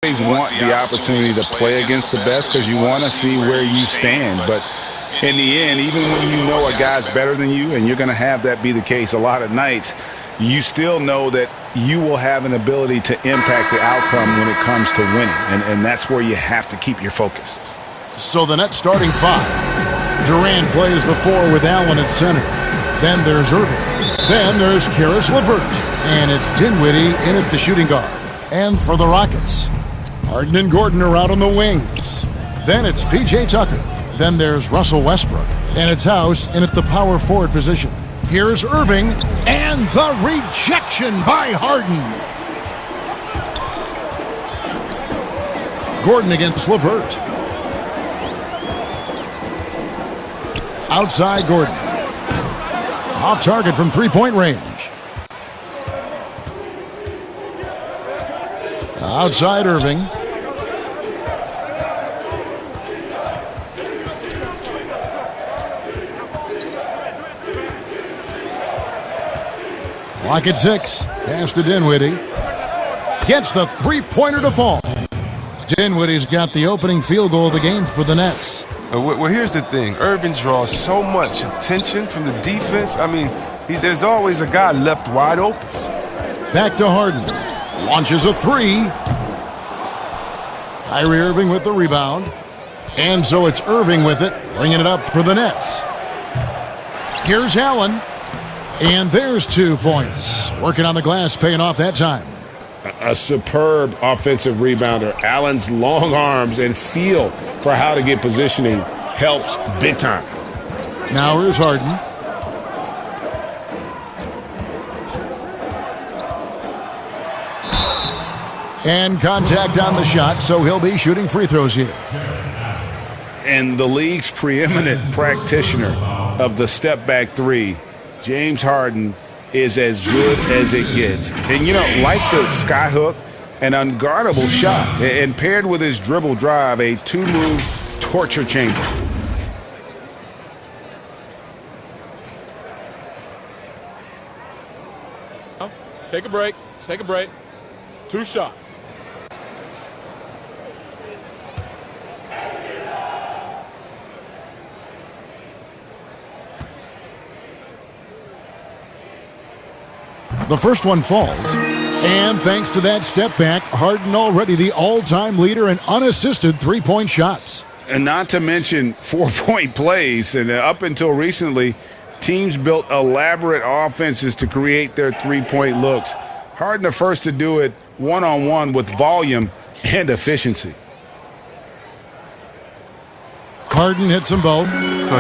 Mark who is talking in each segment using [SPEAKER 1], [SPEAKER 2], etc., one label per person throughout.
[SPEAKER 1] always want the opportunity to play against the best because you want to see where you stand. But in the end, even when you know a guy's better than you, and you're going to have that be the case a lot of nights, you still know that you will have an ability to impact the outcome when it comes to winning. And that's where you have to keep your focus.
[SPEAKER 2] So the Nets starting five. Durant plays the four with Allen at center. Then there's Irving. Then there's Caris LeVert. And it's Dinwiddie in at the shooting guard. And for the Rockets, Harden and Gordon are out on the wings. Then it's P.J. Tucker. Then there's Russell Westbrook. And it's House in at the power forward position. Here's Irving. And the rejection by Harden. Gordon against LeVert. Outside Gordon. Off target from three-point range. Outside Irving. Clock at 6. Pass to Dinwiddie. Gets the three-pointer to fall. Dinwiddie's got the opening field goal of the game for the Nets.
[SPEAKER 3] Well, here's the thing. Irving draws so much attention from the defense. I mean, there's always a guy left wide open.
[SPEAKER 2] Back to Harden. Launches a three. Kyrie Irving with the rebound. And so it's Irving with it, bringing it up for the Nets. Here's Allen. And there's 2 points. Working on the glass, paying off that time.
[SPEAKER 4] A superb offensive rebounder. Allen's long arms and feel for how to get positioning helps big time.
[SPEAKER 2] Now here's Harden. And contact on the shot, so he'll be shooting free throws here.
[SPEAKER 1] And the league's preeminent practitioner of the step-back three, James Harden, is as good as it gets. And, you know, like the skyhook, an unguardable shot. And paired with his dribble drive, a two-move torture chamber.
[SPEAKER 5] Take a break. Take a break. 2 shots.
[SPEAKER 2] The first one falls. And thanks to that step back, Harden already the all-time leader in unassisted three-point shots.
[SPEAKER 1] And not to mention 4-point plays. And up until recently, teams built elaborate offenses to create their three-point looks. Harden the first to do it one-on-one with volume and efficiency.
[SPEAKER 2] Harden hits them both.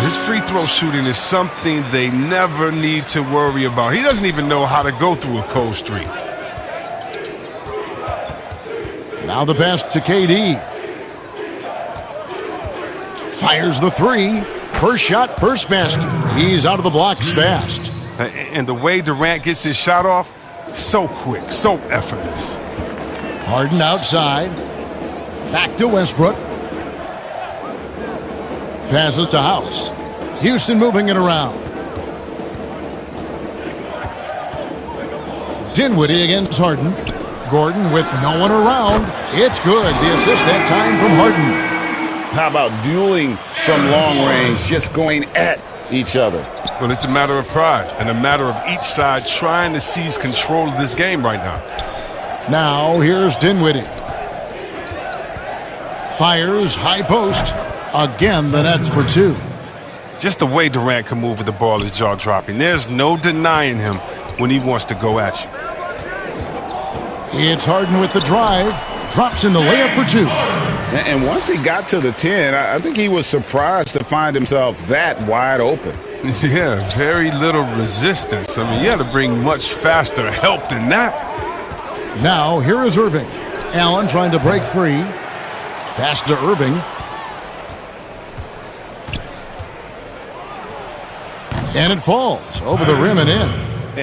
[SPEAKER 3] His free throw shooting is something they never need to worry about. He doesn't even know how to go through a cold streak.
[SPEAKER 2] Now the pass to KD. Fires the three. First shot, first basket. He's out of the blocks fast.
[SPEAKER 3] And the way Durant gets his shot off, so quick, so effortless.
[SPEAKER 2] Harden outside. Back to Westbrook. Passes to House. Houston moving it around. Dinwiddie against Harden. Gordon with no one around. It's good. The assist that time from Harden.
[SPEAKER 4] How about dueling from long range, just going at each other?
[SPEAKER 3] Well, it's a matter of pride and a matter of each side trying to seize control of this game right now.
[SPEAKER 2] Now here's Dinwiddie. Fires high post. Again, the Nets for 2.
[SPEAKER 3] Just the way Durant can move with the ball is jaw-dropping. There's no denying him when he wants to go at you.
[SPEAKER 2] It's Harden with the drive. Drops in the layup for 2.
[SPEAKER 1] And once he got to the 10, I think he was surprised to find himself that wide open.
[SPEAKER 3] Yeah, very little resistance. I mean, you had to bring much faster help than that.
[SPEAKER 2] Now, here is Irving. Allen trying to break free. Pass to Irving. And it falls over the rim and in.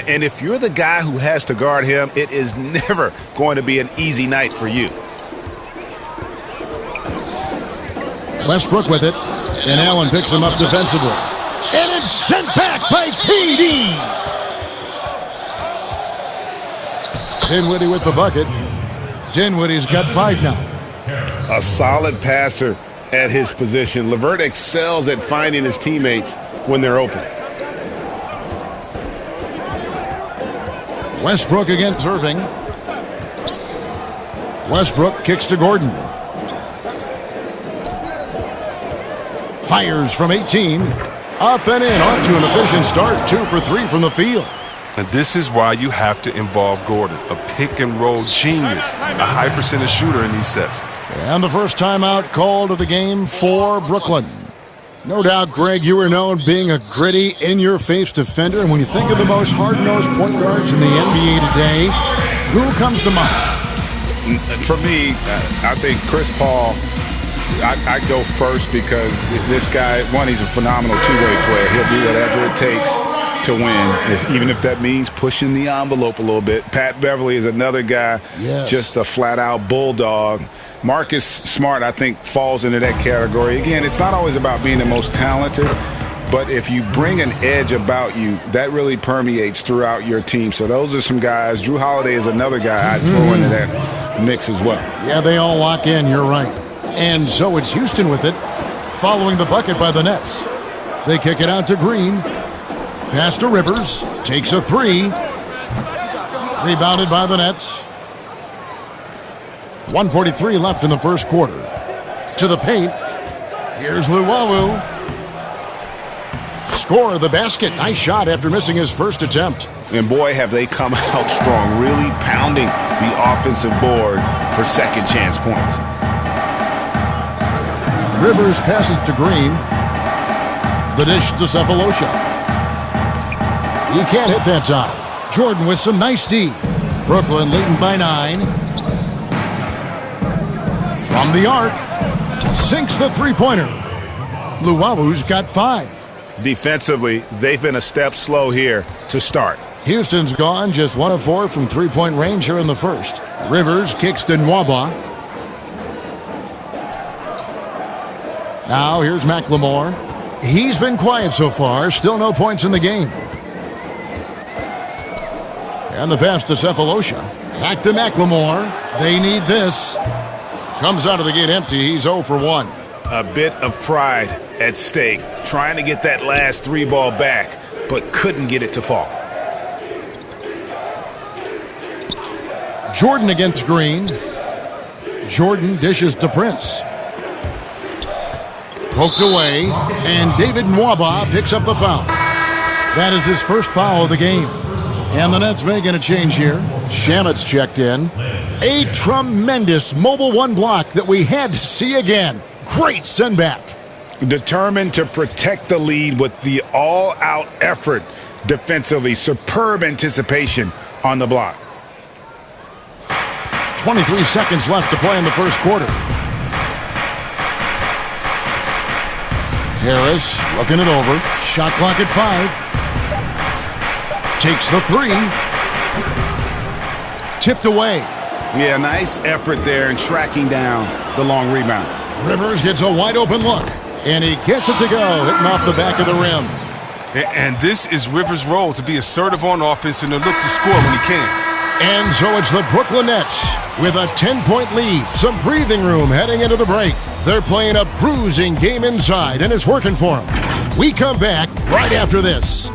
[SPEAKER 1] And if you're the guy who has to guard him, it is never going to be an easy night for you.
[SPEAKER 2] Westbrook with it. And Allen picks him up defensively. And it's sent back by KD. Dinwiddie with the bucket. Dinwiddie's got 5 now.
[SPEAKER 4] A solid passer at his position. LeVert excels at finding his teammates when they're open.
[SPEAKER 2] Westbrook against Irving. Westbrook kicks to Gordon. Fires from 18. Up and in. Off to an efficient start. 2 for 3 from the field.
[SPEAKER 3] And this is why you have to involve Gordon, a pick-and-roll genius, a high percentage shooter in these sets.
[SPEAKER 2] And the first timeout called of the game for Brooklyn. No doubt, Greg, you were known being a gritty, in-your-face defender. And when you think of the most hard-nosed point guards in the NBA today, who comes to mind?
[SPEAKER 1] For me, I think Chris Paul, I go first because this guy, one, he's a phenomenal two-way player. He'll do whatever it takes to win, even if that means pushing the envelope a little bit. Pat Beverly is another guy, just a flat-out bulldog. Marcus Smart, I think, falls into that category. Again, it's not always about being the most talented, but if you bring an edge about you, that really permeates throughout your team. So those are some guys. Drew Holiday is another guy I'd throw into that mix as well.
[SPEAKER 2] Yeah, they all lock in. You're right. And so it's Houston with it, following the bucket by the Nets. They kick it out to Green. Pass to Rivers. Takes a 3. Rebounded by the Nets. 1:43 left in the first quarter. To the paint. Here's Luwawu. Score the basket. Nice shot after missing his first attempt.
[SPEAKER 1] And boy, have they come out strong, really pounding the offensive board for second chance points.
[SPEAKER 2] Rivers passes to Green. The dish to Cephalosha. He can't hit that time. Jordan with some nice D. Brooklyn leading by 9. From the arc. Sinks the three-pointer. Luwawu's got 5.
[SPEAKER 1] Defensively, they've been a step slow here to start.
[SPEAKER 2] Houston's gone just 1 of 4 from three-point range here in the first. Rivers kicks to Nwaba. Now here's McLemore. He's been quiet so far. Still no points in the game. And the pass to Cephalosha. Back to McLemore. They need this. Comes out of the gate empty. He's 0 for 1.
[SPEAKER 1] A bit of pride at stake. Trying to get that last 3 ball back, but couldn't get it to fall.
[SPEAKER 2] Jordan against Green. Jordan dishes to Prince. Poked away, and David Nwaba picks up the foul. That is his first foul of the game. And the Nets making a change here. Shamet's checked in. A tremendous Mobile One block that we had to see again. Great send back.
[SPEAKER 1] Determined to protect the lead with the all-out effort defensively. Superb anticipation on the block.
[SPEAKER 2] 23 seconds left to play in the first quarter. Harris looking it over. Shot clock at 5. Takes the 3. Tipped away.
[SPEAKER 1] Yeah, nice effort there in tracking down the long rebound.
[SPEAKER 2] Rivers gets a wide open look. And he gets it to go, hitting off the back of the rim.
[SPEAKER 3] And this is Rivers' role, to be assertive on offense and to look to score when he can.
[SPEAKER 2] And so it's the Brooklyn Nets with a 10-point lead. Some breathing room heading into the break. They're playing a bruising game inside, and it's working for them. We come back right after this.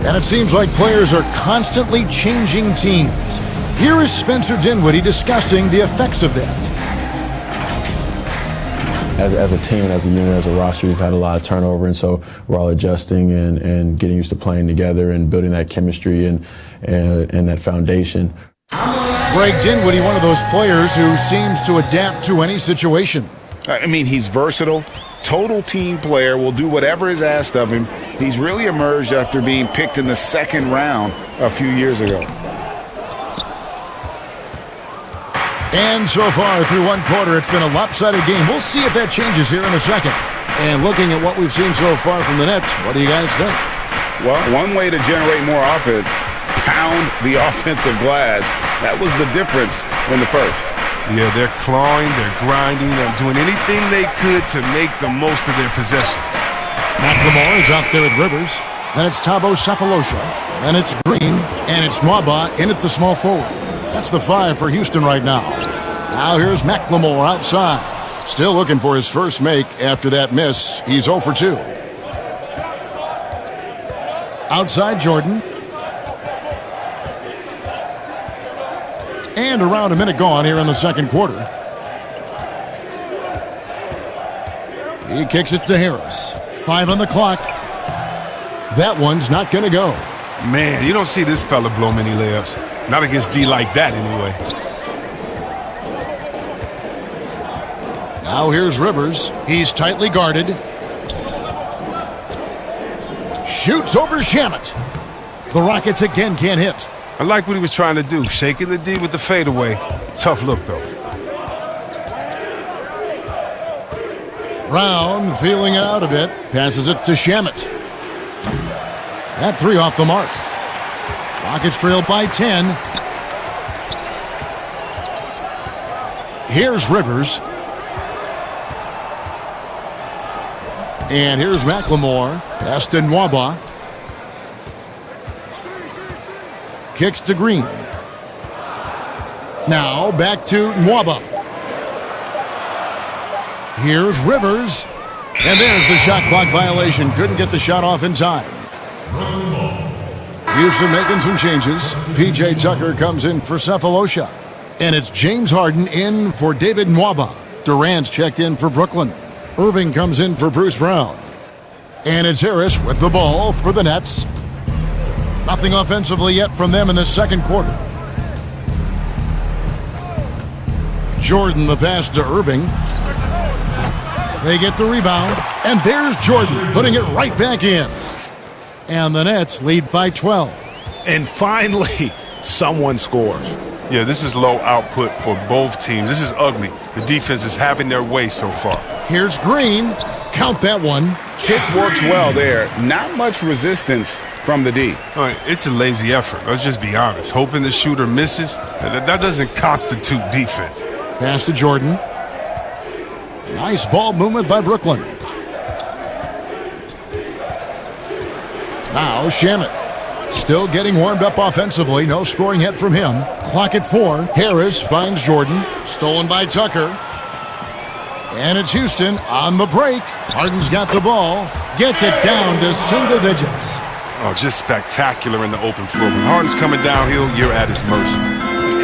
[SPEAKER 2] And it seems like players are constantly changing teams. Here is Spencer Dinwiddie discussing the effects of that.
[SPEAKER 6] As a team, as a unit, as a roster, we've had a lot of turnover, and so we're all adjusting and getting used to playing together and building that chemistry and that foundation.
[SPEAKER 2] Greg Dinwiddie, one of those players who seems to adapt to any situation.
[SPEAKER 1] I mean, he's versatile, total team player, will do whatever is asked of him. He's really emerged after being picked in the second round a few years ago.
[SPEAKER 2] And so far through one quarter, it's been a lopsided game. We'll see if that changes here in a second. And looking at what we've seen so far from the Nets, what do you guys think?
[SPEAKER 1] Well, one way to generate more offense, pound the offensive glass. That was the difference in the first.
[SPEAKER 3] Yeah, they're clawing, they're grinding, they're doing anything they could to make the most of their possessions.
[SPEAKER 2] McLemore is out there at Rivers. Then it's Thabo Sefolosha. Then it's Green. And it's Nwaba in at the small forward. That's the 5 for Houston right now. Now here's McLemore outside. Still looking for his first make after that miss. He's 0 for 2. Outside Jordan. And around a minute gone here in the second quarter. He kicks it to Harris. 5 on the clock. That one's not going to go.
[SPEAKER 3] Man, you don't see this fella blow many layups. Not against D like that, anyway.
[SPEAKER 2] Now here's Rivers. He's tightly guarded. Shoots over Shamet. The Rockets again can't hit.
[SPEAKER 3] I like what he was trying to do, shaking the D with the fadeaway. Tough look, though.
[SPEAKER 2] Brown feeling it out a bit. Passes it to Shamet. That 3 off the mark. Rockets trail by 10. Here's Rivers. And here's McLemore. Pass to Nwaba. Kicks to Green. Now back to Nwaba. Here's Rivers. And there's the shot clock violation. Couldn't get the shot off in time. Houston making some changes. P.J. Tucker comes in for Sefolosha. And it's James Harden in for David Nwaba. Durant's checked in for Brooklyn. Irving comes in for Bruce Brown. And it's Harris with the ball for the Nets. Nothing offensively yet from them in the second quarter. Jordan the pass to Irving. They get the rebound. And there's Jordan putting it right back in. And the Nets lead by 12.
[SPEAKER 4] And finally, someone scores.
[SPEAKER 3] Yeah, this is low output for both teams. This is ugly. The defense is having their way so far.
[SPEAKER 2] Here's Green. Count that one.
[SPEAKER 1] Kick works well there. Not much resistance from the D.
[SPEAKER 3] All right, it's a lazy effort. Let's just be honest. Hoping the shooter misses, that doesn't constitute defense.
[SPEAKER 2] Pass to Jordan. Nice ball movement by Brooklyn. Now Shamet. Still getting warmed up offensively. No scoring yet from him. Clock at 4. Harris finds Jordan. Stolen by Tucker. And it's Houston on the break. Harden's got the ball. Gets it down to single digits.
[SPEAKER 3] Oh, just spectacular in the open floor. When Harden's coming downhill, you're at his mercy.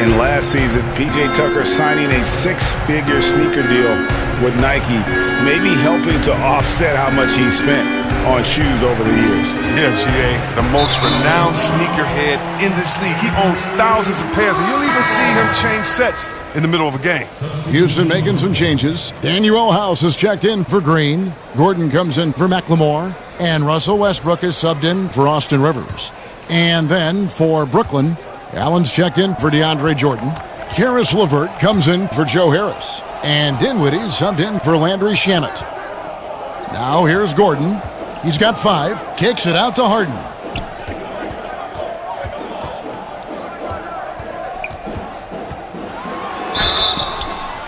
[SPEAKER 1] And last season, P.J. Tucker signing a 6-figure sneaker deal with Nike, maybe helping to offset how much he spent on shoes over the years.
[SPEAKER 3] Yeah, G.A., the most renowned sneakerhead in this league. He owns thousands of pairs, and you'll even see him change sets in the middle of a game.
[SPEAKER 2] Houston making some changes. Daniel House is checked in for Green. Gordon comes in for McLemore. And Russell Westbrook is subbed in for Austin Rivers. And then for Brooklyn, Allen's checked in for DeAndre Jordan. Karis LeVert comes in for Joe Harris. And Dinwiddie subbed in for Landry Shamet. Now here's Gordon. He's got 5. Kicks it out to Harden.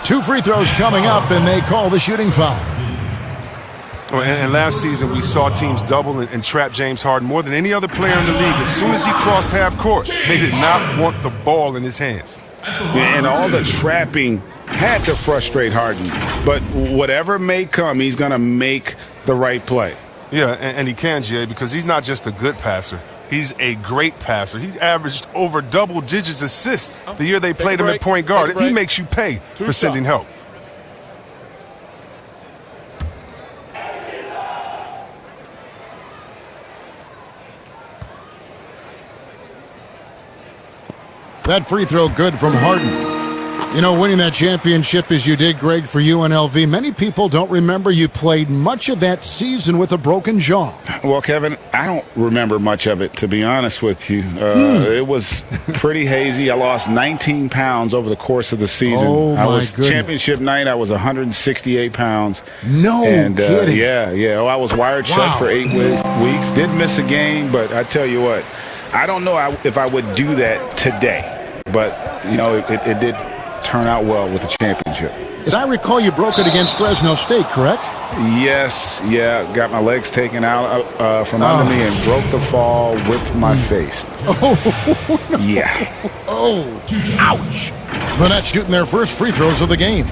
[SPEAKER 2] Two free throws coming up, and they call the shooting foul.
[SPEAKER 3] Oh, and last season, we saw teams double and trap James Harden more than any other player in the league. As soon as he crossed half court, they did not want the ball in his hands.
[SPEAKER 1] And all the trapping had to frustrate Harden. But whatever may come, he's going to make the right play.
[SPEAKER 3] Yeah, and he can, Jay, because he's not just a good passer. He's a great passer. He averaged over double-digit assists the year they played him at point guard. He makes you pay for sending help.
[SPEAKER 2] That free throw good from Harden. You know, winning that championship as you did, Greg, for UNLV, many people don't remember you played much of that season with a broken jaw.
[SPEAKER 1] Well, Kevin, I don't remember much of it, to be honest with you. It was pretty hazy. I lost 19 pounds over the course of the season.
[SPEAKER 2] Oh, my goodness.
[SPEAKER 1] Championship night, I was 168 pounds.
[SPEAKER 2] No kidding.
[SPEAKER 1] Yeah. Oh, I was wired shut for 8 weeks. Did miss a game, but I tell you what, I don't know if I would do that today. But, you know, it did turn out well with the championship.
[SPEAKER 2] As I recall, you broke it against Fresno State, correct?
[SPEAKER 1] Yes, got my legs taken out from under me and broke the fall with my face.
[SPEAKER 2] Oh, no.
[SPEAKER 1] Yeah.
[SPEAKER 2] Oh, ouch. The Nets shooting their first free throws of the game.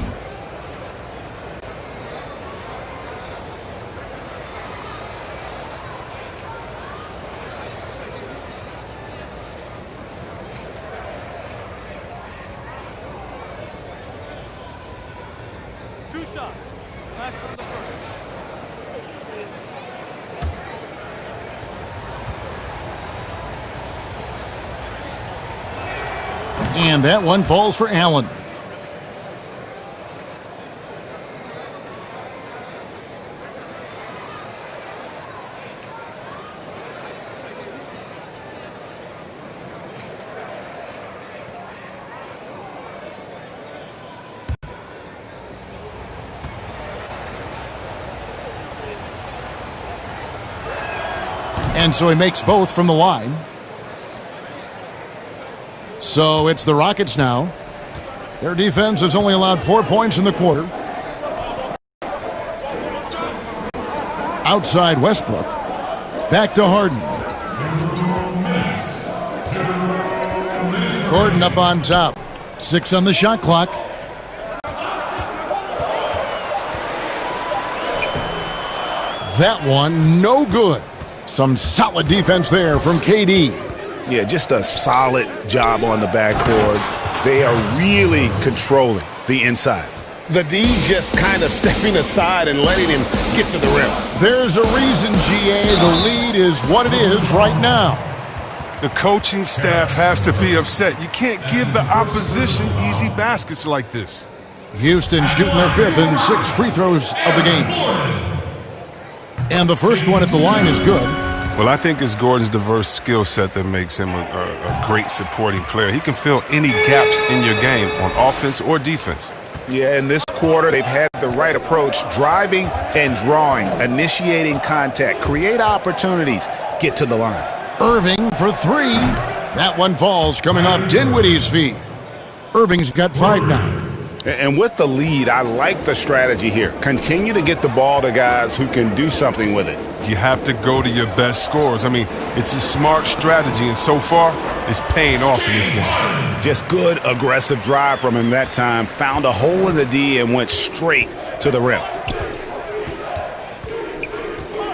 [SPEAKER 2] And that one falls for Allen. And so he makes both from the line. So it's the Rockets now. Their defense has only allowed 4 points in the quarter. Outside Westbrook. Back to Harden. Gordon up on top. 6 on the shot clock. That one, no good. Some solid defense there from KD.
[SPEAKER 4] Yeah, just a solid job on the backboard. They are really controlling the inside. The D just kind of stepping aside and letting him get to the rim.
[SPEAKER 2] There's a reason, GA, the lead is what it is right now.
[SPEAKER 3] The coaching staff has to be upset. You can't give the opposition easy baskets like this.
[SPEAKER 2] Houston shooting their 5th and 6th free throws of the game. And the first one at the line is good.
[SPEAKER 3] Well, I think it's Gordon's diverse skill set that makes him a great supporting player. He can fill any gaps in your game on offense or defense.
[SPEAKER 1] Yeah, in this quarter, they've had the right approach, driving and drawing, initiating contact, create opportunities, get to the line.
[SPEAKER 2] Irving for 3. That one falls coming off Dinwiddie's feet. Irving's got 5 now.
[SPEAKER 1] And with the lead, I like the strategy here. Continue to get the ball to guys who can do something with it.
[SPEAKER 3] You have to go to your best scorers. I mean, it's a smart strategy, and so far, it's paying off in this game.
[SPEAKER 1] Just good, aggressive drive from him that time. Found a hole in the D and went straight to the rim.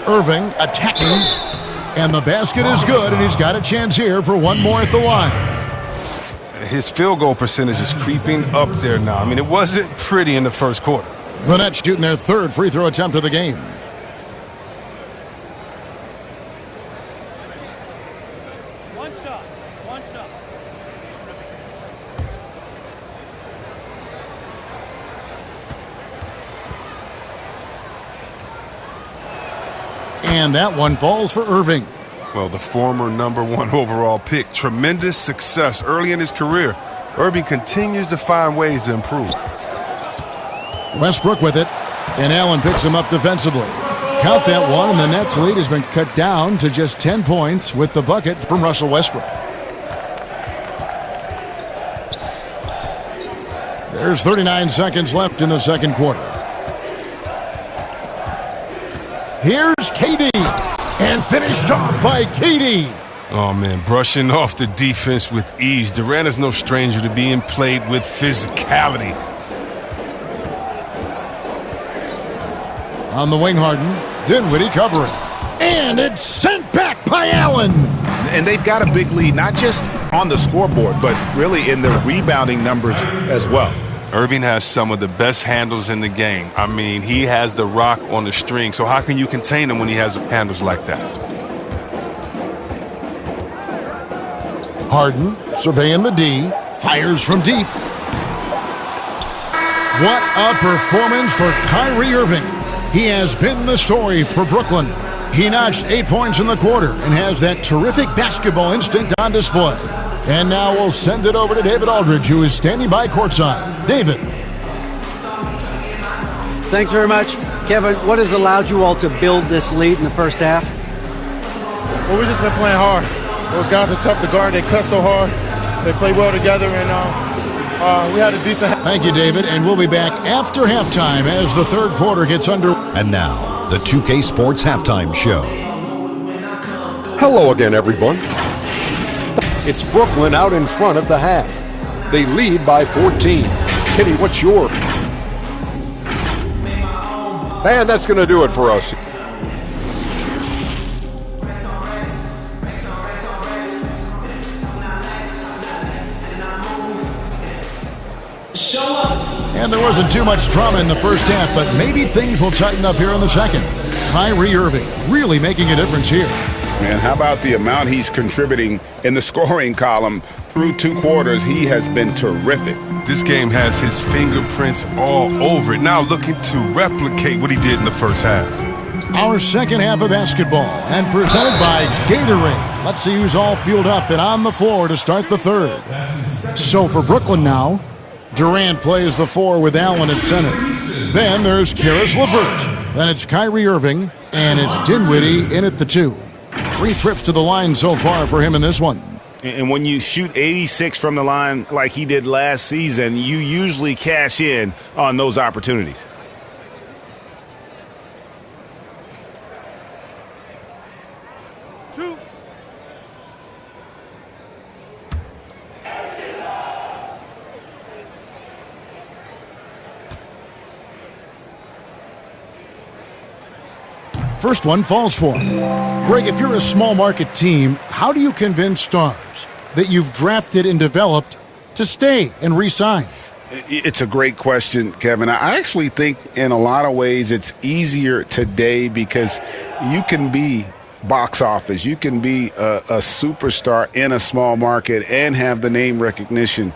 [SPEAKER 2] Irving attacking, and the basket is good, and he's got a chance here for one more at the line.
[SPEAKER 3] His field goal percentage is creeping up there now. I mean, it wasn't pretty in the first quarter.
[SPEAKER 2] The Nets shooting their 3rd free throw attempt of the game.
[SPEAKER 5] One shot.
[SPEAKER 2] And that one falls for Irving.
[SPEAKER 3] Well, the former #1 overall pick, tremendous success early in his career. Irving continues to find ways to improve.
[SPEAKER 2] Westbrook with it, and Allen picks him up defensively. Count that one, and the Nets' lead has been cut down to just 10 points with the bucket from Russell Westbrook. There's 39 seconds left in the second quarter. Here's KD, and finished off by KD.
[SPEAKER 3] Oh, man, brushing off the defense with ease. Durant is no stranger to being played with physicality.
[SPEAKER 2] On the wing, Harden. Dinwiddie covering. And it's sent back by Allen.
[SPEAKER 1] And they've got a big lead, not just on the scoreboard, but really in the rebounding numbers as well.
[SPEAKER 3] Irving has some of the best handles in the game. I mean, he has the rock on the string, so how can you contain him when he has handles like that?
[SPEAKER 2] Harden surveying the D, fires from deep. What a performance for Kyrie Irving. He has been the story for Brooklyn. He notched 8 points in the quarter and has that terrific basketball instinct on display. And now we'll send it over to David Aldridge, who is standing by courtside. David.
[SPEAKER 7] Thanks very much. Kevin, what has allowed you all to build this lead in the first half?
[SPEAKER 8] Well, we've just been playing hard. Those guys are tough to guard. They cut so hard. They play well together, and we had a decent.
[SPEAKER 2] Thank you, David, and we'll be back after halftime as the third quarter gets under.
[SPEAKER 9] And now, the 2K Sports Halftime Show.
[SPEAKER 10] Hello again, everyone. It's Brooklyn out in front of the half. They lead by 14. Kenny, what's your... And that's going to do it for us.
[SPEAKER 2] And there wasn't too much drama in the first half, but maybe things will tighten up here in the second. Kyrie Irving really making a difference here.
[SPEAKER 1] Man, how about the amount he's contributing in the scoring column through 2 quarters? He has been terrific.
[SPEAKER 3] This game has his fingerprints all over it. Now looking to replicate what he did in the first half.
[SPEAKER 2] Our second half of basketball, and presented by Gatorade. Let's see who's all fueled up and on the floor to start the third. So for Brooklyn now, Durant plays the 4 with Allen at center. Then there's Caris LeVert. Then it's Kyrie Irving, and it's Dinwiddie in at the 2. 3 trips to the line so far for him in this one.
[SPEAKER 1] And when you shoot 86 from the line like he did last season, you usually cash in on those opportunities.
[SPEAKER 2] First one falls for him. Greg, if you're a small market team, how do you convince stars that you've drafted and developed to stay and re-sign?
[SPEAKER 1] It's a great question, Kevin. I actually think in a lot of ways it's easier today because you can be box office. You can be a superstar in a small market and have the name recognition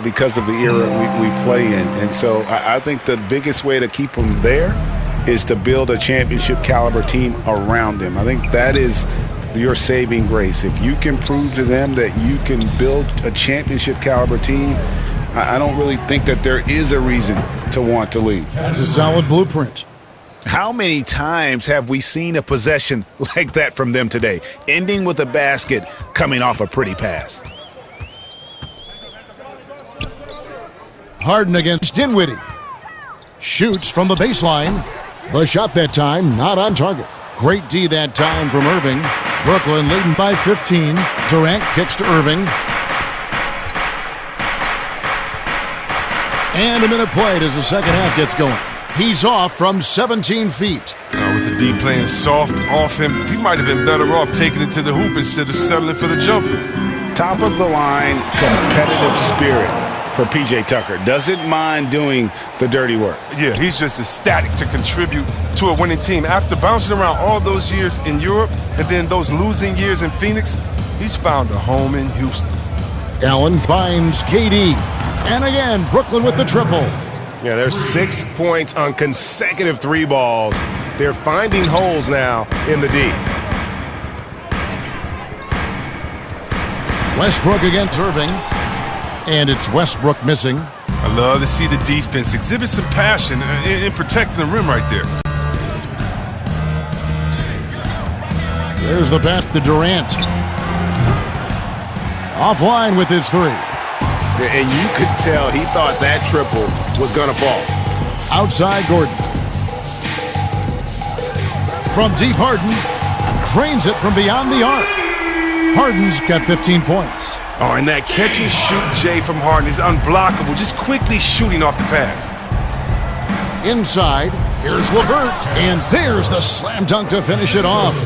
[SPEAKER 1] because of the era we play in. And so I think the biggest way to keep them there is to build a championship caliber team around them. I think that is your saving grace. If you can prove to them that you can build a championship caliber team, I don't really think that there is a reason to want to leave.
[SPEAKER 2] That's a solid blueprint.
[SPEAKER 1] How many times have we seen a possession like that from them today, ending with a basket coming off a pretty pass?
[SPEAKER 2] Harden against Dinwiddie. Shoots from the baseline. The shot that time not on target. Great D that time from Irving. Brooklyn leading by 15. Durant kicks to Irving. And a minute played as the second half gets going. He's off from 17 feet.
[SPEAKER 3] With the D playing soft off him, he might have been better off taking it to the hoop instead of settling for the jumper.
[SPEAKER 1] Top of the line, competitive spirit for P.J. Tucker. Doesn't mind doing the dirty work.
[SPEAKER 3] Yeah, he's just ecstatic to contribute to a winning team. After bouncing around all those years in Europe and then those losing years in Phoenix, he's found a home in Houston.
[SPEAKER 2] Allen finds KD. And again, Brooklyn with the triple.
[SPEAKER 4] Yeah, there's 6 points on consecutive 3 balls. They're finding holes now in the D.
[SPEAKER 2] Westbrook against Irving. And it's Westbrook missing.
[SPEAKER 3] I love to see the defense exhibit some passion in protecting the rim right there.
[SPEAKER 2] There's the pass to Durant. Offline with his 3.
[SPEAKER 4] And you could tell he thought that triple was going to fall.
[SPEAKER 2] Outside Gordon. From deep, Harden drains it from beyond the arc. Harden's got 15 points.
[SPEAKER 3] Oh, and that catch and shoot, Jay, from Harden is unblockable. Just quickly shooting off the pass.
[SPEAKER 2] Inside, here's LeVert. And there's the slam dunk to finish it off.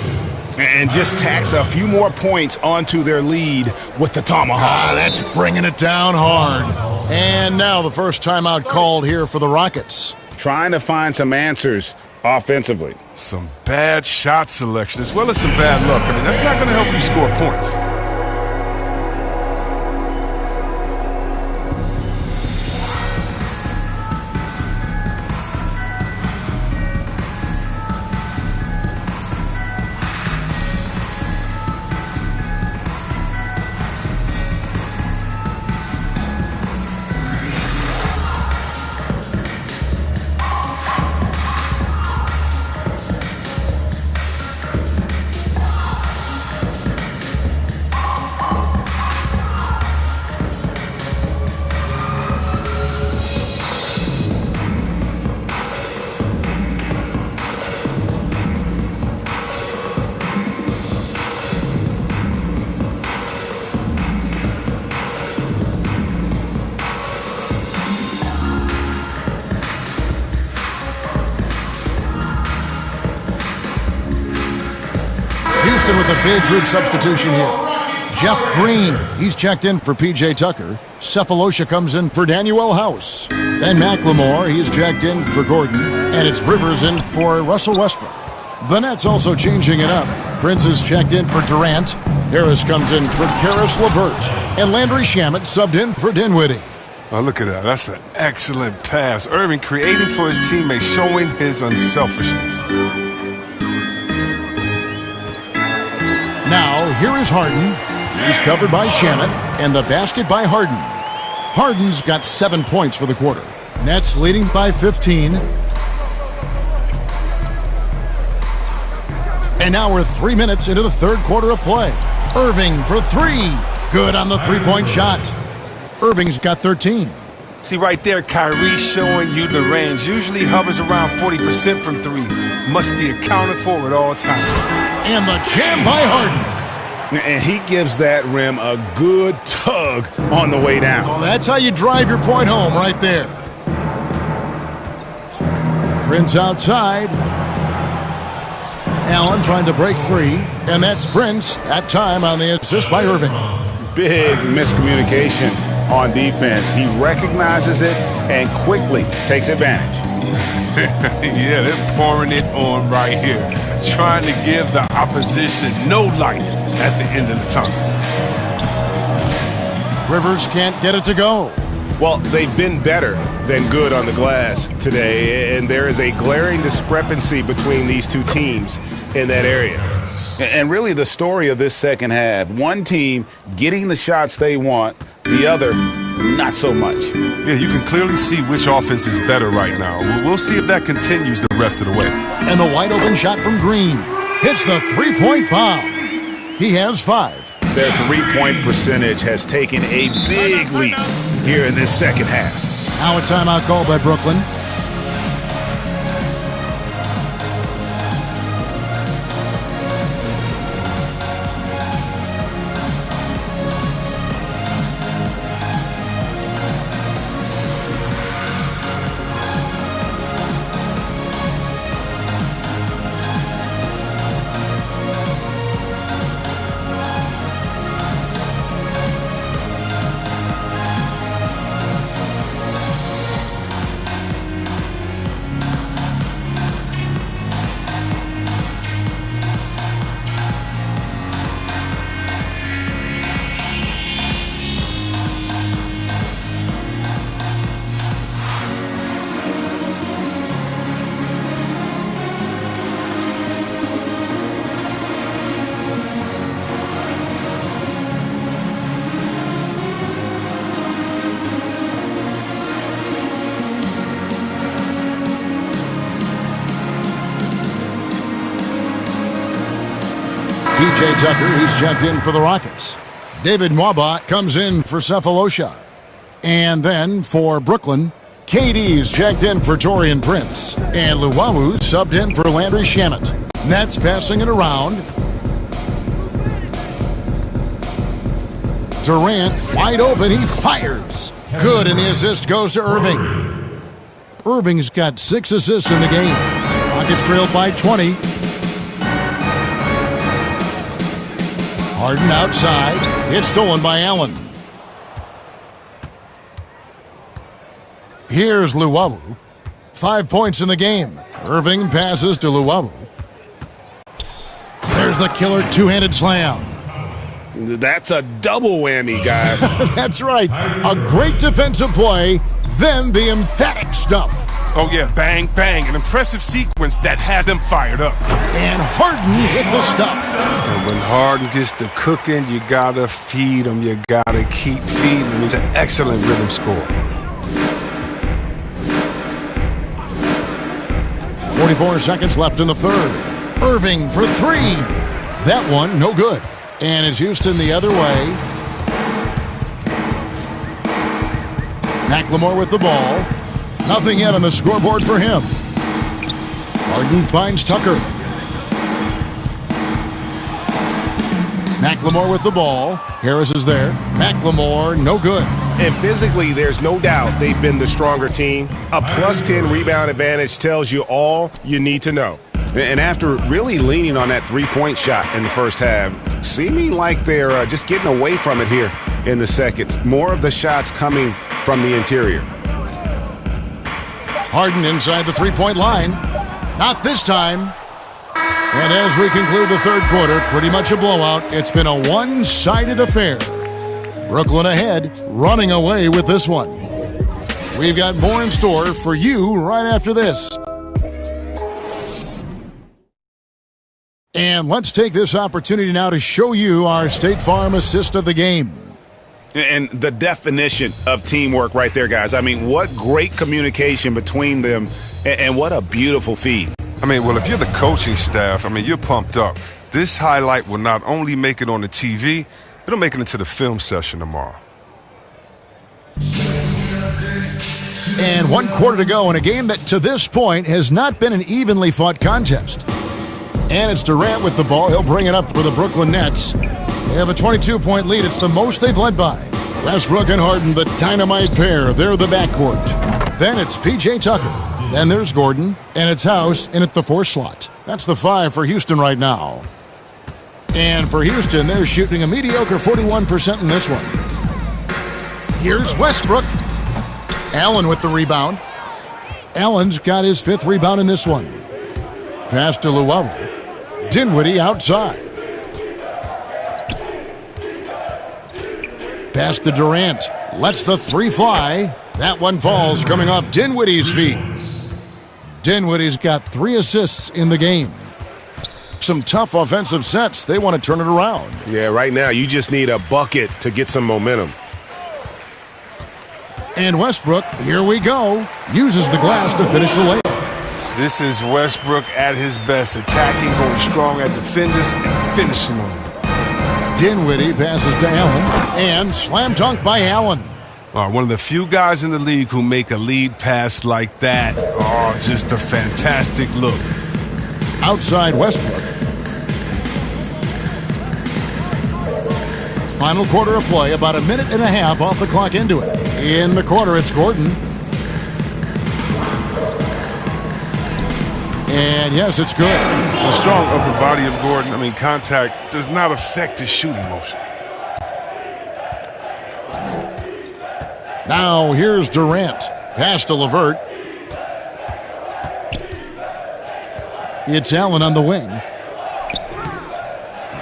[SPEAKER 1] And just tacks a few more points onto their lead with the tomahawk.
[SPEAKER 2] That's bringing it down hard. And now the first timeout called here for the Rockets.
[SPEAKER 1] Trying to find some answers offensively.
[SPEAKER 3] Some bad shot selection as well as some bad luck. I mean, that's not going to help you score points.
[SPEAKER 2] Houston with a big group substitution here. Jeff Green, he's checked in for P.J. Tucker. Cephalosha comes in for Daniel House. Then McLemore, he's checked in for Gordon. And it's Rivers in for Russell Westbrook. The Nets also changing it up. Prince is checked in for Durant. Harris comes in for Karis LeVert. And Landry Shamet subbed in for Dinwiddie.
[SPEAKER 3] Oh, look at that. That's an excellent pass. Irving creating for his teammates, showing his unselfishness.
[SPEAKER 2] Now, here is Harden. He's covered by Shamet, and the basket by Harden. Harden's got 7 points for the quarter. Nets leading by 15. And now we're 3 minutes into the third quarter of play. Irving for three. Good on the three-point shot. Irving's got 13.
[SPEAKER 3] See right there, Kyrie showing you the range. Usually hovers around 40% from three. Must be accounted for at all times.
[SPEAKER 2] And the jam by Harden.
[SPEAKER 4] And he gives that rim a good tug on the way down.
[SPEAKER 2] Well, that's how you drive your point home right there. Prince outside. Allen trying to break free. And that's Prince, that time on the assist by Irving.
[SPEAKER 1] Big miscommunication on defense. He recognizes it and quickly takes advantage.
[SPEAKER 3] Yeah, they're pouring it on right here. Trying to give the opposition no light at the end of the tunnel.
[SPEAKER 2] Rivers can't get it to go.
[SPEAKER 4] Well, they've been better than good on the glass today, and there is a glaring discrepancy between these two teams in that area.
[SPEAKER 1] And really the story of this second half, one team getting the shots they want, the other not so much.
[SPEAKER 3] Yeah, you can clearly see which offense is better right now. We'll see if that continues the rest of the way.
[SPEAKER 2] And the wide open shot from Green hits the three-point bomb. He has 5.
[SPEAKER 1] Their three-point percentage has taken a big leap here in this second half.
[SPEAKER 2] Now a timeout called by Brooklyn. P.J. Tucker, he's checked in for the Rockets. David Nwaba comes in for Cephalosha. And then for Brooklyn, KD's checked in for Taurean Prince. And Luwawu subbed in for Landry Shamet. Nets passing it around. Durant wide open, he fires. Good, and the assist goes to Irving. Irving's got 6 assists in the game. Rockets trailed by 20. Harden outside. It's stolen by Allen. Here's Luwawu. 5 points in the game. Irving passes to Luwawu. There's the killer two-handed slam.
[SPEAKER 4] That's a double whammy, guys.
[SPEAKER 2] That's right. A great defensive play, then the emphatic stuff.
[SPEAKER 3] Oh, yeah, bang, bang. An impressive sequence that has them fired up.
[SPEAKER 2] And Harden hit the stuff.
[SPEAKER 3] And when Harden gets to cooking, you got to feed him. You got to keep feeding him. He's an excellent rhythm scorer.
[SPEAKER 2] 44 seconds left in the third. Irving for 3. That one, no good. And it's Houston the other way. McLemore with the ball. Nothing yet on the scoreboard for him. Harden finds Tucker. McLemore with the ball. Harris is there. McLemore, no good.
[SPEAKER 4] And physically, there's no doubt they've been the stronger team. A +10 rebound advantage tells you all you need to know.
[SPEAKER 1] And after really leaning on that three-point shot in the first half, seeming like they're just getting away from it here in the second. More of the shots coming from the interior.
[SPEAKER 2] Harden inside the three-point line. Not this time. And as we conclude the third quarter, pretty much a blowout. It's been a one-sided affair. Brooklyn ahead, running away with this one. We've got more in store for you right after this. And let's take this opportunity now to show you our State Farm assist of the game.
[SPEAKER 1] And the definition of teamwork right there, guys. I mean, what great communication between them, and what a beautiful feed.
[SPEAKER 3] I mean, well, if you're the coaching staff, I mean, you're pumped up. This highlight will not only make it on the TV, it'll make it into the film session tomorrow.
[SPEAKER 2] And 1 quarter to go in a game that to this point has not been an evenly fought contest. And it's Durant with the ball. He'll bring it up for the Brooklyn Nets. They have a 22-point lead. It's the most they've led by. Westbrook and Harden, the dynamite pair. They're the backcourt. Then it's P.J. Tucker. Then there's Gordon. And it's House in at the 4 slot. That's the 5 for Houston right now. And for Houston, they're shooting a mediocre 41% in this one. Here's Westbrook. Allen with the rebound. Allen's got his 5th rebound in this one. Pass to Luau. Dinwiddie outside. Pass to Durant. Lets the 3 fly. That one falls coming off Dinwiddie's feet. Dinwiddie's got 3 assists in the game. Some tough offensive sets. They want to turn it around.
[SPEAKER 4] Yeah, right now you just need a bucket to get some momentum.
[SPEAKER 2] And Westbrook, here we go, uses the glass to finish the layup.
[SPEAKER 3] This is Westbrook at his best, attacking, going strong at defenders, and finishing on them.
[SPEAKER 2] Dinwiddie passes to Allen, and slam dunk by Allen.
[SPEAKER 3] One of the few guys in the league who make a lead pass like that. Oh, just a fantastic look.
[SPEAKER 2] Outside Westbrook. Final quarter of play, about a minute and a half off the clock into it. In the corner, it's Gordon. And yes, it's good.
[SPEAKER 3] The strong upper body of Gordon, I mean, contact does not affect his shooting motion.
[SPEAKER 2] Now here's Durant. Pass to LeVert. It's Allen on the wing.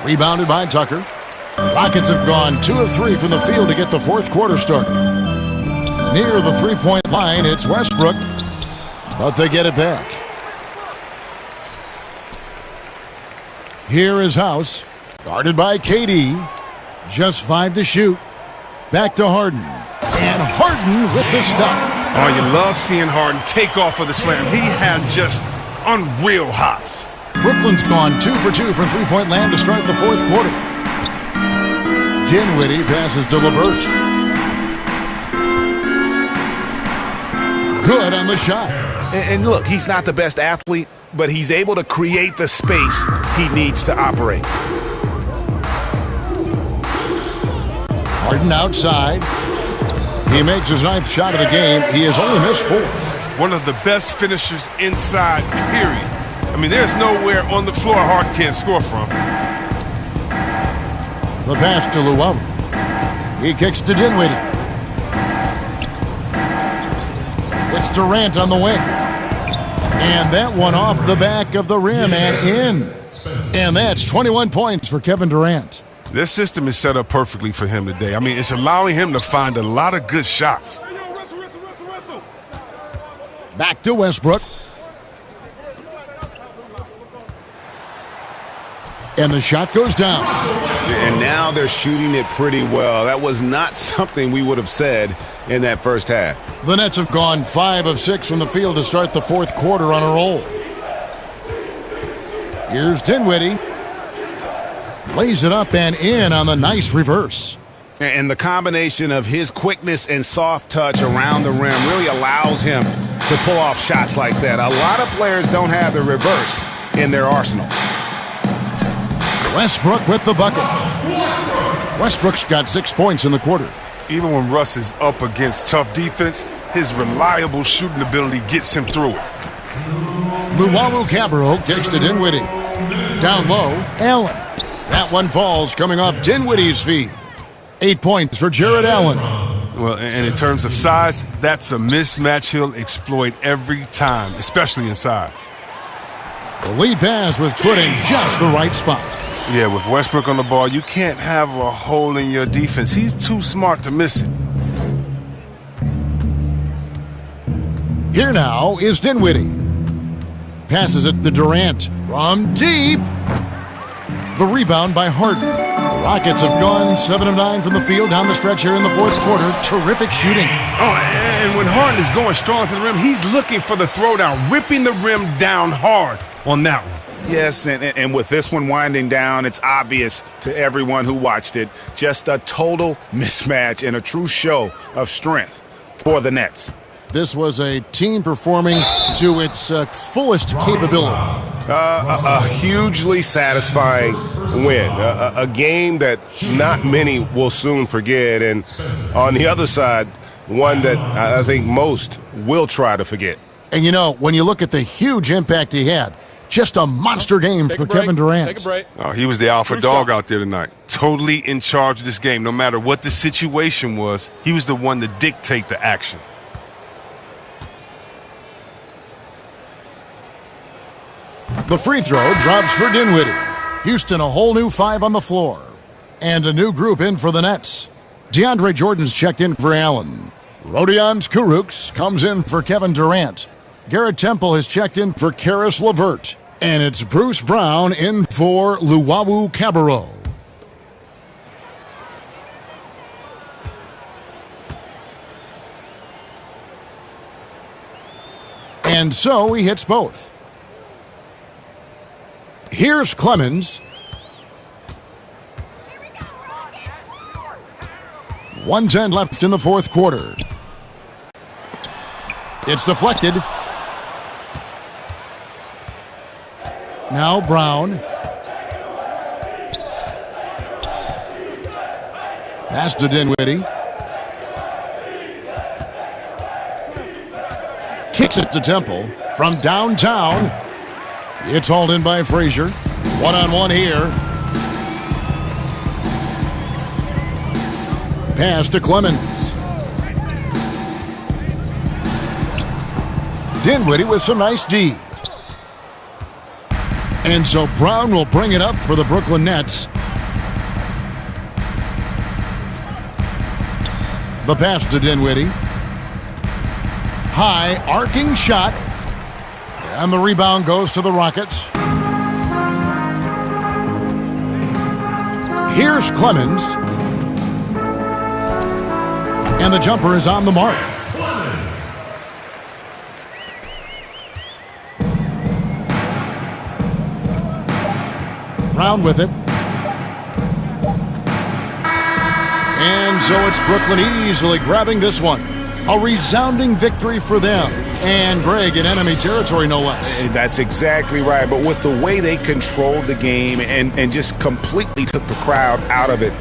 [SPEAKER 2] Rebounded by Tucker. Rockets have gone 2 of 3 from the field to get the 4th quarter started. Near the 3-point line, it's Westbrook, but they get it back. Here is House, guarded by KD. Just 5 to shoot. Back to Harden. And Harden with the stuff.
[SPEAKER 3] Oh, you love seeing Harden take off of the slam. He has just unreal hops.
[SPEAKER 2] Brooklyn's gone 2 for 2 from three-point land to start the 4th quarter. Dinwiddie passes to LeVert. Good on the shot.
[SPEAKER 1] And look, he's not the best athlete, but he's able to create the space he needs to operate.
[SPEAKER 2] Harden outside. He makes his 9th shot of the game. He has only missed 4.
[SPEAKER 3] One of the best finishers inside, period. I mean, there's nowhere on the floor Harden can't score from.
[SPEAKER 2] The pass to Luau. He kicks to Dinwiddie. It's Durant on the wing. And that one off the back of the rim and in. And that's 21 points for Kevin Durant.
[SPEAKER 3] This system is set up perfectly for him today. I mean, it's allowing him to find a lot of good shots.
[SPEAKER 2] Back to Westbrook. And the shot goes down.
[SPEAKER 1] And now they're shooting it pretty well. That was not something we would have said in that first half.
[SPEAKER 2] The Nets have gone 5 of 6 from the field to start the 4th quarter on a roll. Here's Dinwiddie. Lays it up and in on the nice reverse.
[SPEAKER 1] And the combination of his quickness and soft touch around the rim really allows him to pull off shots like that. A lot of players don't have the reverse in their arsenal.
[SPEAKER 2] Westbrook with the bucket. Westbrook's got 6 points in the quarter.
[SPEAKER 3] Even when Russ is up against tough defense, his reliable shooting ability gets him through it.
[SPEAKER 2] Luwawu-Cabarrot kicks to Dinwiddie. Down low, Allen. That one falls coming off Dinwiddie's feet. 8 points for Jared Allen.
[SPEAKER 3] Well, and in terms of size, that's a mismatch he'll exploit every time, especially inside.
[SPEAKER 2] The lead pass was put in just the right spot.
[SPEAKER 3] Yeah, with Westbrook on the ball, you can't have a hole in your defense. He's too smart to miss it.
[SPEAKER 2] Here now is Dinwiddie. Passes it to Durant from deep. The rebound by Harden. The Rockets have gone 7 of 9 from the field down the stretch here in the fourth quarter. Terrific shooting.
[SPEAKER 3] Oh, and when Harden is going strong to the rim, he's looking for the throwdown, ripping the rim down hard on that one.
[SPEAKER 1] Yes, and with this one winding down, it's obvious to everyone who watched it. Just a total mismatch and a true show of strength for the Nets.
[SPEAKER 2] This was a team performing to its fullest capability.
[SPEAKER 4] A hugely satisfying win. A game that not many will soon forget. And on the other side, one that I think most will try to forget.
[SPEAKER 2] And, you know, when you look at the huge impact he had, just a monster game for Kevin Durant.
[SPEAKER 5] Take a break.
[SPEAKER 3] Oh, he was the alpha dog out there tonight. Totally in charge of this game. No matter what the situation was, he was the one to dictate the action.
[SPEAKER 2] The free throw drops for Dinwiddie. Houston a whole new 5 on the floor. And a new group in for the Nets. DeAndre Jordan's checked in for Allen. Rodion Kurucs comes in for Kevin Durant. Garrett Temple has checked in for Caris LeVert. And it's Bruce Brown in for Luwawu-Cabarrot. And so he hits both. Here's Clemens. 1:10 left in the fourth quarter. It's deflected. Now Brown. Pass to Dinwiddie. Kicks it to Temple from downtown. It's hauled in by Frazier. One-on-one here. Pass to Clemens. Dinwiddie with some nice D. And so Brown will bring it up for the Brooklyn Nets. The pass to Dinwiddie. High arcing shot. And the rebound goes to the Rockets. Here's Clemens. And the jumper is on the mark. Brown with it. And so it's Brooklyn easily grabbing this one. A resounding victory for them. And Greg in enemy territory, no less.
[SPEAKER 1] That's exactly right. But with the way they controlled the game and just completely took the crowd out of it,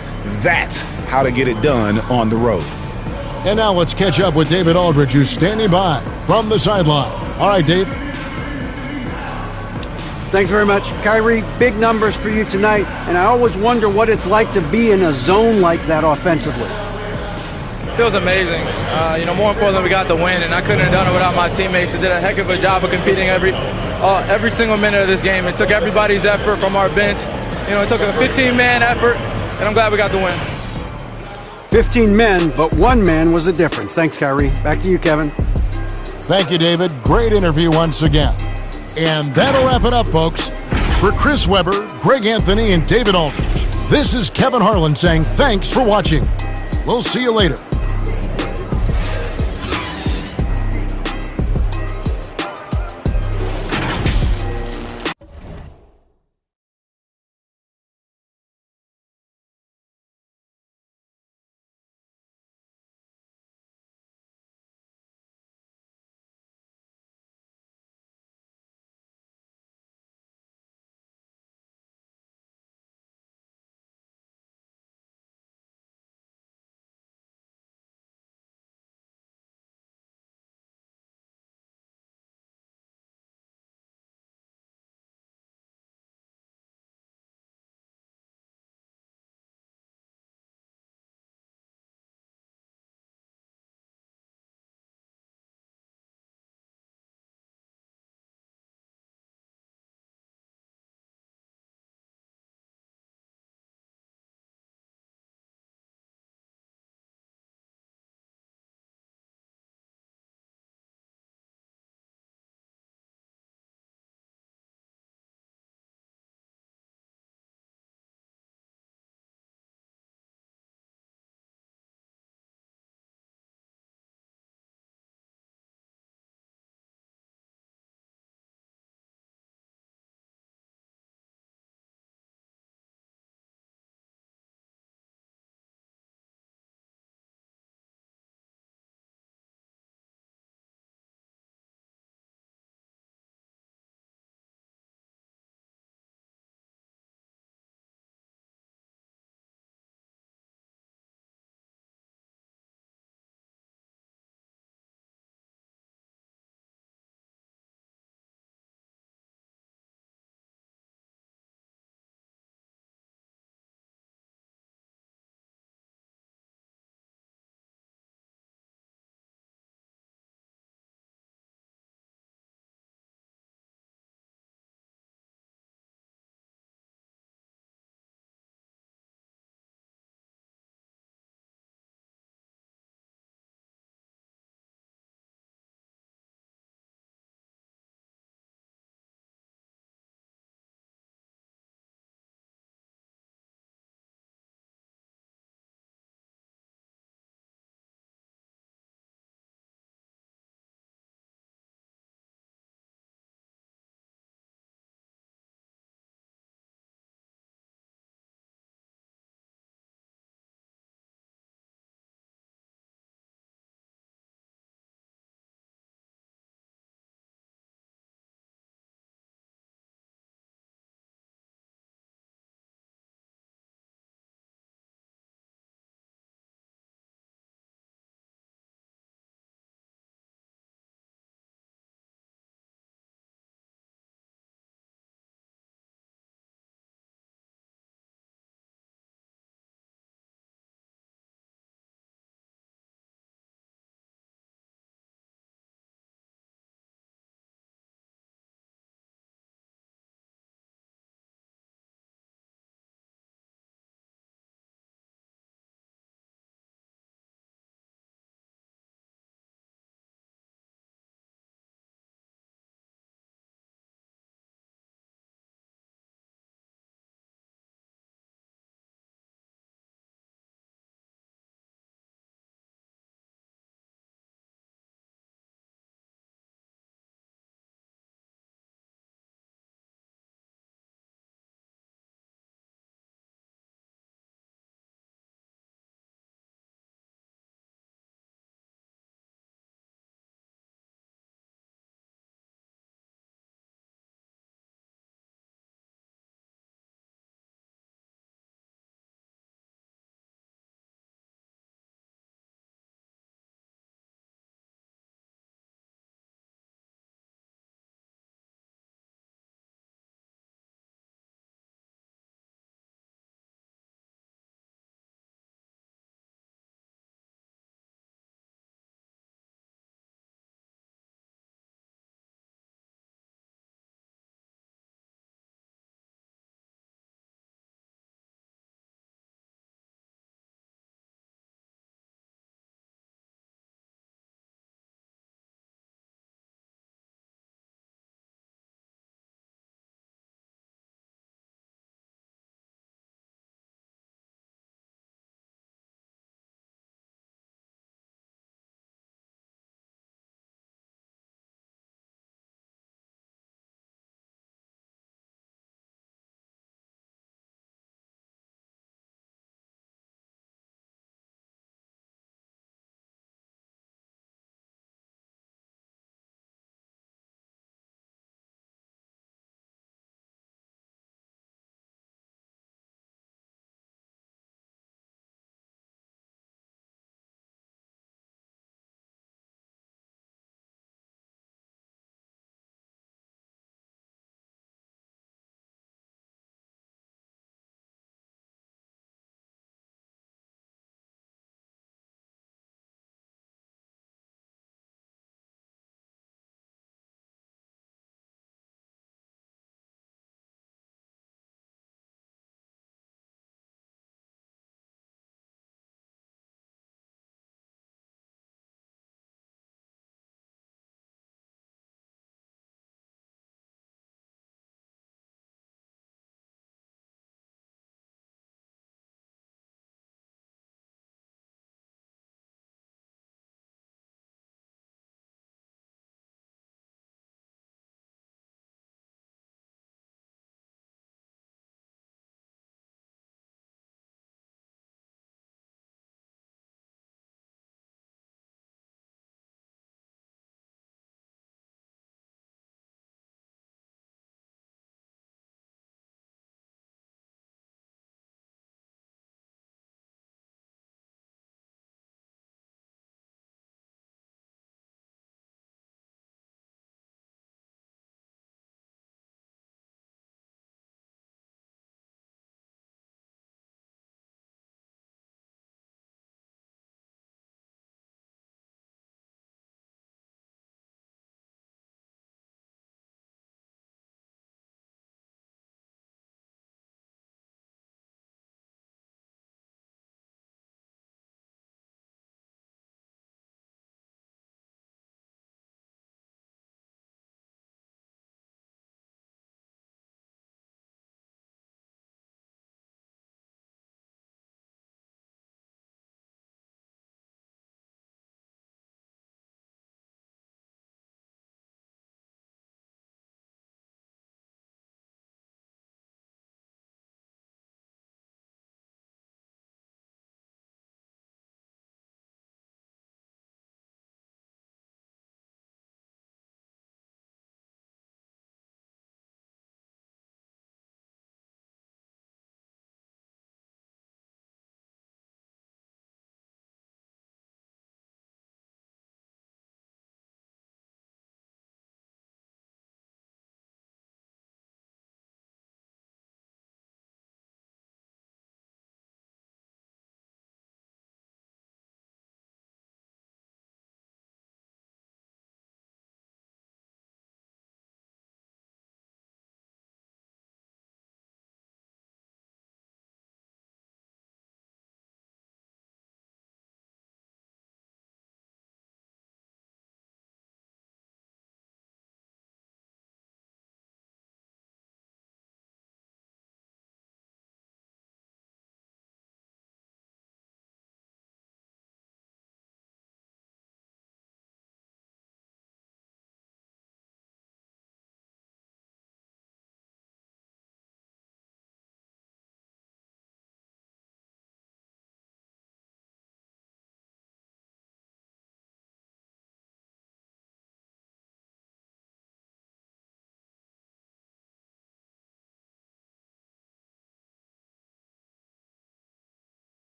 [SPEAKER 1] that's how to get it done on the road.
[SPEAKER 2] And now let's catch up with David Aldridge, who's standing by from the sideline. All right, Dave.
[SPEAKER 7] Thanks very much. Kyrie, big numbers for you tonight, and I always wonder what it's like to be in a zone like that offensively.
[SPEAKER 11] Feels amazing. More importantly, we got the win, and I couldn't have done it without my teammates who did a heck of a job of competing every single minute of this game. It took everybody's effort from our bench. It took a 15-man effort, and I'm glad we got the win.
[SPEAKER 7] 15 men, but one man was the difference. Thanks, Kyrie. Back to you, Kevin.
[SPEAKER 2] Thank you, David. Great interview once again. And that'll wrap it up, folks. For Chris Webber, Greg Anthony, and David Aldridge, this is Kevin Harlan saying thanks for watching. We'll see you later.